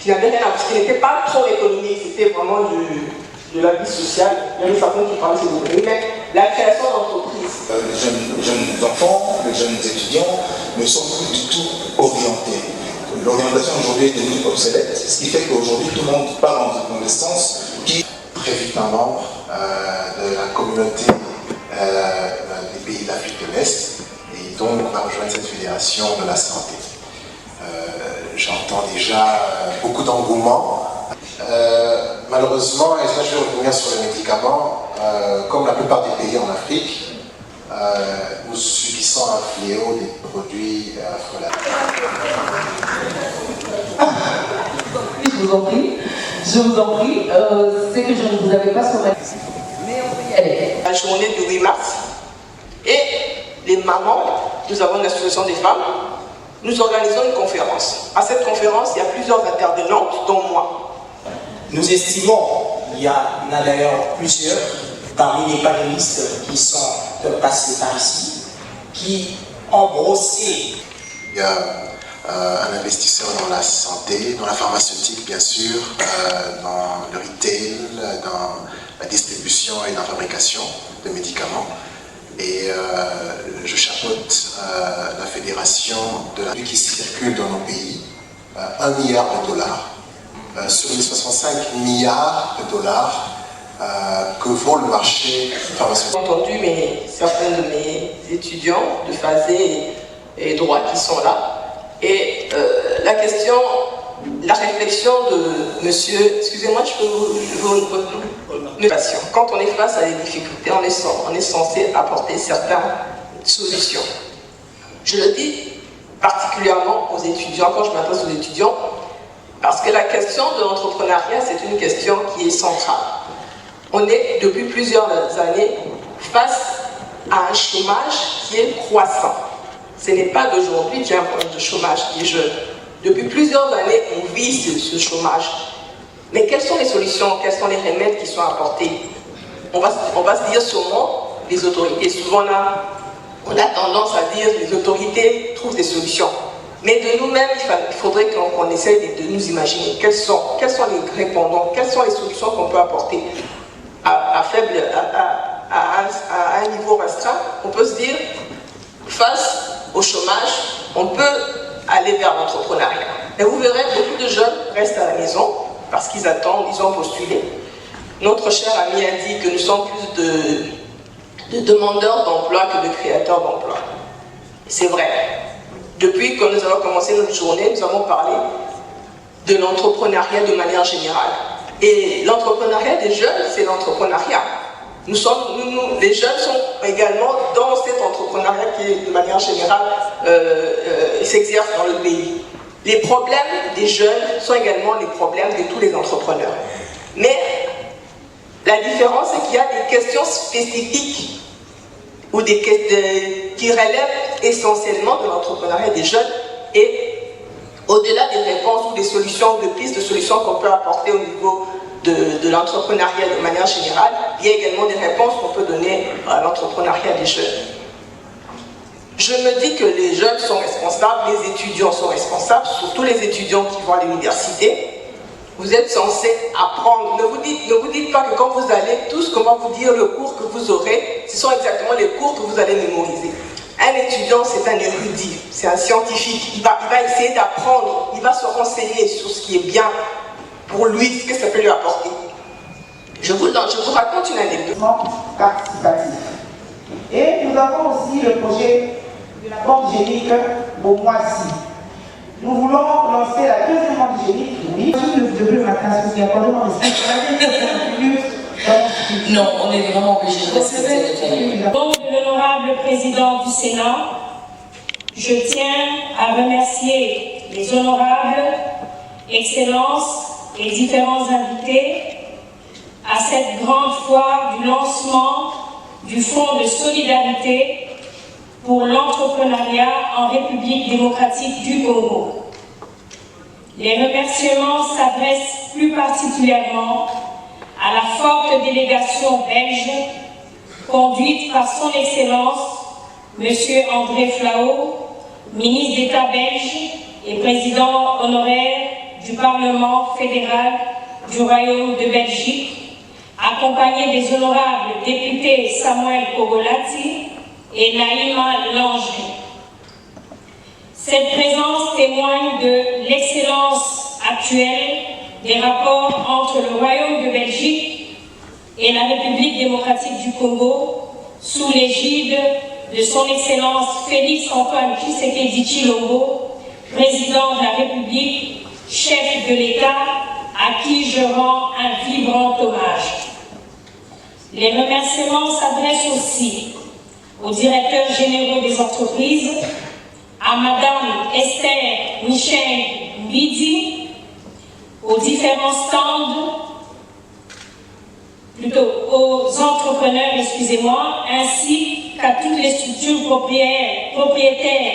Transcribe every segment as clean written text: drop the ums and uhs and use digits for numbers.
qui n'avait rien à voir, qui n'était pas trop économique, c'était vraiment de la vie sociale. Il y avait certains qui parlaient de l'économie, mais la création d'entreprises. Les jeunes enfants, les jeunes étudiants ne sont plus du tout orientés. L'orientation aujourd'hui est devenue obsolète, ce qui fait qu'aujourd'hui tout le monde part dans des sens qui très vite un membre de la communauté des pays d'Afrique de l'Est et donc va rejoindre cette fédération de la santé. J'entends déjà beaucoup d'engouement. Malheureusement, et ça je vais revenir sur les médicaments, comme la plupart des pays en Afrique, nous subissons un fléau des produits frelatés. Je vous en prie, c'est que je ne vous avais pas sur la liste. Mais on peut y aller. La journée du 8 mars, et les mamans, nous avons une association des femmes, nous organisons une conférence. À cette conférence, il y a plusieurs intervenantes, dont moi. Nous estimons, il y en a d'ailleurs plusieurs, parmi les panélistes qui sont passés par ici, qui ont brossé. Il y a un investisseur dans la santé, dans la pharmaceutique bien sûr, dans le retail, dans la distribution et la fabrication de médicaments. Et je chapeaute la fédération de la qui circule dans nos pays, 1 milliard de dollars. Sur les 65 milliards de dollars que vaut le marché pharmaceutique. J'ai entendu certains de mes étudiants de phasé et droit qui sont là. Et la question, la réflexion de monsieur, excusez-moi, je peux vous patient. Quand on est face à des difficultés, on est censé apporter certaines solutions. Je le dis particulièrement aux étudiants, quand je m'adresse aux étudiants, parce que la question de l'entrepreneuriat, c'est une question qui est centrale. On est depuis plusieurs années face à un chômage qui est croissant. Ce n'est pas d'aujourd'hui qu'il y a un problème de chômage des jeunes. Depuis plusieurs années, on vit ce chômage. Mais quelles sont les solutions, quels sont les remèdes qui sont apportés? On va se dire sûrement les autorités. Souvent là, on a tendance à dire les autorités trouvent des solutions. Mais de nous-mêmes, il faudrait qu'on essaye de nous imaginer quels sont les répondants, quelles sont les solutions qu'on peut apporter à un niveau restreint. On peut se dire, face au chômage, on peut aller vers l'entrepreneuriat. Et vous verrez, beaucoup de jeunes restent à la maison parce qu'ils attendent, ils ont postulé. Notre cher ami a dit que nous sommes plus de demandeurs d'emploi que de créateurs d'emploi. C'est vrai. Depuis que nous avons commencé notre journée, nous avons parlé de l'entrepreneuriat de manière générale. Et l'entrepreneuriat des jeunes, c'est l'entrepreneuriat. Les jeunes sont également dans cet entrepreneuriat qui, de manière générale, s'exerce dans le pays. Les problèmes des jeunes sont également les problèmes de tous les entrepreneurs. Mais la différence, c'est qu'il y a des questions spécifiques ou qui relèvent essentiellement de l'entrepreneuriat des jeunes et au-delà des réponses ou des solutions, de pistes de solutions qu'on peut apporter au niveau de l'entrepreneuriat de manière générale, il y a également des réponses qu'on peut donner à l'entrepreneuriat des jeunes. Je me dis que les jeunes sont responsables, les étudiants sont responsables, surtout les étudiants qui vont à l'université. Vous êtes censés apprendre. Ne vous dites pas que quand vous allez, tout ce qu'on va vous dire, le cours que vous aurez, ce sont exactement les cours que vous allez mémoriser. Un étudiant, c'est un érudit, c'est un scientifique. Il va essayer d'apprendre, il va se renseigner sur ce qui est bien pour lui, ce que ça peut lui apporter. Je vous raconte une anecdote. Participatif. Et nous avons aussi le projet de la banque génique au mois-ci. Nous voulons lancer la deuxième banque génique. Oui. Non, on est vraiment obligé de respecter. Au nom de l'honorable président du Sénat, je tiens à remercier les honorables excellences et différents invités à cette grande foire du lancement du Fonds de solidarité pour l'entrepreneuriat en République démocratique du Congo. Les remerciements s'adressent plus particulièrement à la forte délégation belge conduite par son Excellence M. André Flao, ministre d'État belge et président honoraire du Parlement fédéral du Royaume de Belgique, accompagné des honorables députés Samuel Kogolati et Naïma Langerie. Cette présence témoigne de l'excellence actuelle des rapports entre le Royaume de Belgique et la République démocratique du Congo sous l'égide de son Excellence Félix Antoine Tshisekedi Tshilombo, président de la République, chef de l'État, à qui je rends un vibrant hommage. Les remerciements s'adressent aussi aux directeurs généraux des entreprises, à Madame Esther Michel Mbidi, aux différents stands, plutôt aux entrepreneurs, excusez-moi, ainsi qu'à toutes les structures propriétaires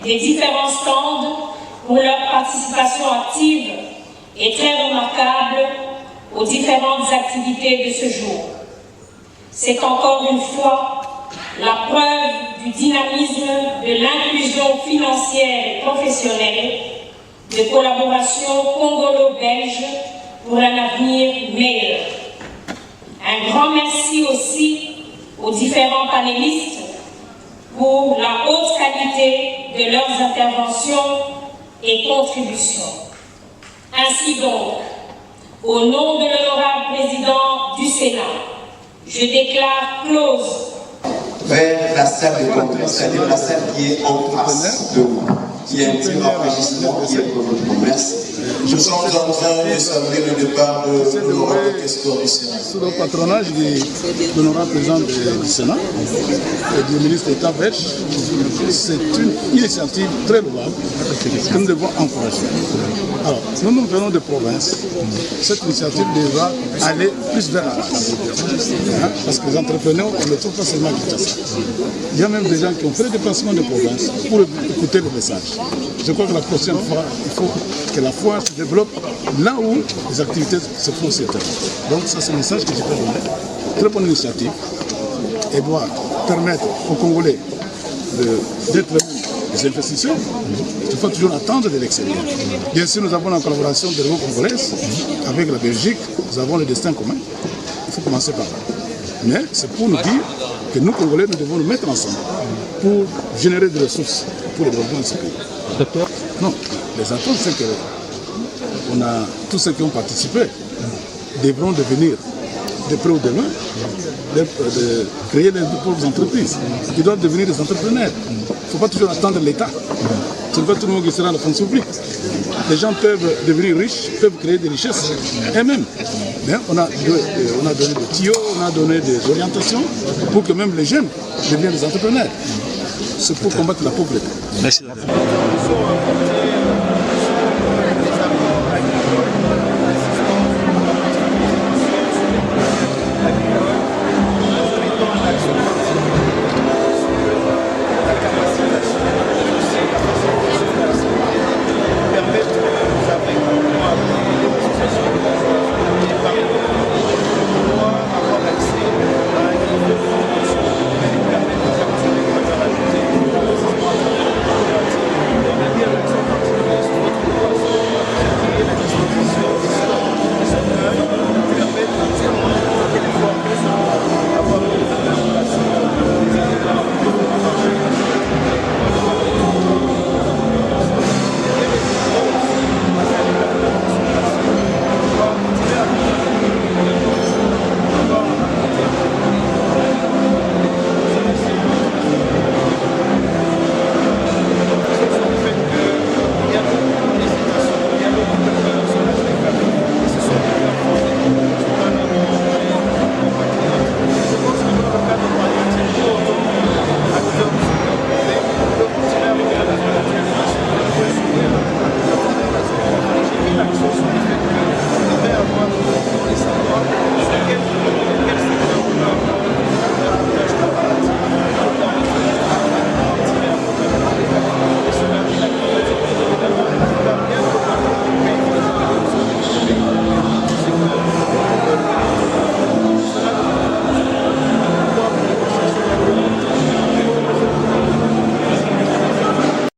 des différents stands pour leur participation active et très remarquable aux différentes activités de ce jour. C'est encore une fois la preuve du dynamisme, de l'inclusion financière et professionnelle, de collaboration congolo-belge pour un avenir meilleur. Un grand merci aussi aux différents panélistes pour la haute qualité de leurs interventions et contributions. Ainsi donc, au nom de l'honorable président du Sénat, je déclare close vers la salle de congrès, c'est-à-dire la salle qui est en face de vous, qui est un petit enregistrement, qui est pour votre promesse. Nous sommes en train de saluer le départ de l'honorable questeur du Sénat. Sous le patronage de l'honorable président du Sénat et du ministre d'État belge, c'est une initiative très louable que nous devons encourager. Alors, nous venons de province. Cette initiative devra aller plus vers la race. Parce que les entrepreneurs, on ne les trouve pas seulement à Kinshasa. Il y a même des gens qui ont fait le déplacement de province pour écouter le message. Je crois que la prochaine fois, il faut que la foire se développe là où les activités se font sur terre. Donc ça, c'est le message que je peux donner. Très bonne initiative et doit permettre aux Congolais d'être des investisseurs. Il faut toujours attendre de l'extérieur. Bien sûr, nous avons la collaboration de l'Union congolaise avec la Belgique. Nous avons le destin commun. Il faut commencer par là. Mais c'est pour nous dire que nous, Congolais, nous devons nous mettre ensemble pour générer des ressources pour le développement de ce pays. Non, les attentes, c'est que tous ceux qui ont participé devront devenir, de près ou de loin, de créer leurs propres entreprises. Ils doivent devenir des entrepreneurs. Il ne faut pas toujours attendre l'État. Ce n'est pas tout le monde qui sera dans la fonction publique. Les gens peuvent devenir riches, peuvent créer des richesses eux-mêmes. On a donné des tuyaux, on a donné des orientations pour que même les jeunes deviennent des entrepreneurs. C'est pour combattre la pauvreté. Merci.